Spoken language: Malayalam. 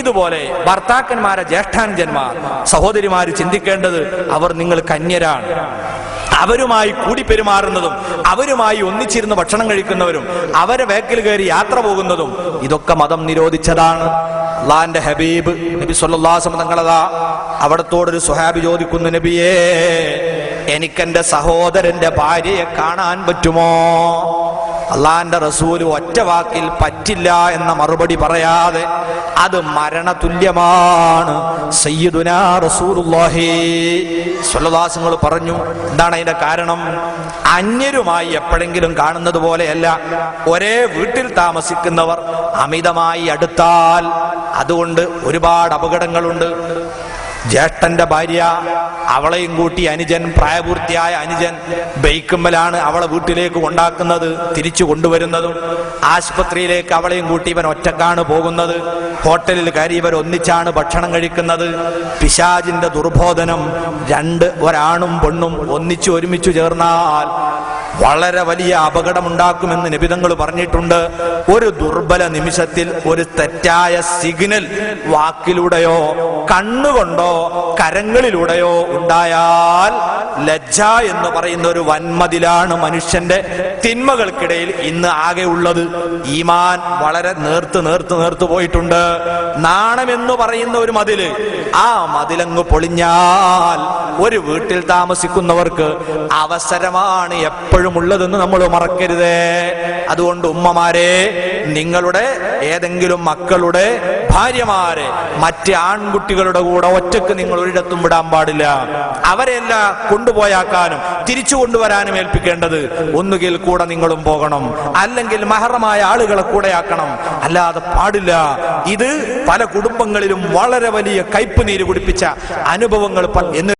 ഇതുപോലെ ഭർത്താക്കന്മാരെ ജ്യേഷ്ഠാനുജന്മാർ സഹോദരിമാര് ചിന്തിക്കേണ്ടത് അവർ നിങ്ങൾ കന്യരാണ്. അവരുമായി കൂടി പെരുമാറുന്നതും അവരുമായി ഒന്നിച്ചിരുന്ന് ഭക്ഷണം കഴിക്കുന്നവരും അവരെ വേക്കിൽ കയറി യാത്ര പോകുന്നതും ഇതൊക്കെ മതം നിരോധിച്ചതാണ്. അള്ളാന്റെ ഹബീബ് നബി സല്ലല്ലാഹു അലൈഹി വസല്ലം തങ്ങളതാ അവിടത്തോടൊരു സ്വഹാബി ചോദിക്കുന്നു, നബിയേ എനിക്കെന്റെ സഹോദരന്റെ ഭാര്യയെ കാണാൻ പറ്റുമോ? അള്ളാന്റെ റസൂല് ഒറ്റ വാക്കിൽ പറ്റില്ല എന്ന മറുപടി പറയാതെ അത് മരണതുല്യമാണ്. സയ്യിദുനാ റസൂലുള്ളാഹി സ്വല്ലല്ലാഹു അലൈഹി വസല്ലം പറഞ്ഞു, എന്താണ് അതിന്റെ കാരണം? അന്യരുമായി എപ്പോഴെങ്കിലും കാണുന്നത് പോലെയല്ല, ഒരേ വീട്ടിൽ താമസിക്കുന്നവർ അമിതമായി അടുത്താൽ അതുകൊണ്ട് ഒരുപാട് അപകടങ്ങളുണ്ട്. ജ്യേഷ്ഠന്റെ ഭാര്യ അവളെയും കൂട്ടി അനുജൻ, പ്രായപൂർത്തിയായ അനുജൻ ബൈക്കുമ്മലാണ് അവളെ വീട്ടിലേക്ക് കൊണ്ടാക്കുന്നത്, തിരിച്ചു കൊണ്ടുവരുന്നതും. ആശുപത്രിയിലേക്ക് അവളെയും കൂട്ടി ഇവൻ ഒറ്റക്കാണ് പോകുന്നത്. ഹോട്ടലിൽ കയറി ഇവർ ഒന്നിച്ചാണ് ഭക്ഷണം കഴിക്കുന്നത്. പിശാചിന്റെ ദുർബോധനം, ഒരാണും പെണ്ണും ഒരുമിച്ചു ചേർന്നാൽ വളരെ വലിയ അപകടമുണ്ടാക്കുമെന്ന് നബിതങ്ങൾ പറഞ്ഞിട്ടുണ്ട്. ഒരു ദുർബല നിമിഷത്തിൽ ഒരു തെറ്റായ സിഗ്നൽ വാക്കിലൂടെയോ കണ്ണുകൊണ്ടോ കരങ്ങളിലൂടെയോ ഉണ്ടായാൽ ലജ്ജ എന്ന് പറയുന്ന ഒരു വൻമതിലാണ് മനുഷ്യന്റെ തിന്മകൾക്കിടയിൽ ഇന്ന് ആകെ ഉള്ളത്. ഈമാൻ വളരെ നേർത്തു പോയിട്ടുണ്ട്. നാണമെന്ന് പറയുന്ന ഒരു മതില്, ആ മതിലങ്ങ് പൊളിഞ്ഞാൽ ഒരു വീട്ടിൽ താമസിക്കുന്നവർക്ക് അവസരമാണ് എപ്പോഴും ഉള്ളതെന്ന് നമ്മൾ മറക്കരുതേ. അതുകൊണ്ട് ഉമ്മമാരെ, നിങ്ങളുടെ ഏതെങ്കിലും മക്കളുടെ ഭാര്യമാരെ മറ്റ് ആൺകുട്ടികളുടെ കൂടെ ഒറ്റക്ക് നിങ്ങൾ ഒരിടത്തും വിടാൻ പാടില്ല. അവരെല്ലാം കൊണ്ടുപോയാക്കാനും തിരിച്ചു കൊണ്ടുവരാനും ഏൽപ്പിക്കേണ്ടത് ഒന്നുകിൽ കൂടെ നിങ്ങളും പോകണം, അല്ലെങ്കിൽ മഹറമായ ആളുകളെ കൂടെയാക്കണം. അല്ലാതെ പാടില്ല. ഇത് പല കുടുംബങ്ങളിലും വളരെ വലിയ കയ്പ് നീര് കുടിപ്പിച്ച അനുഭവങ്ങൾ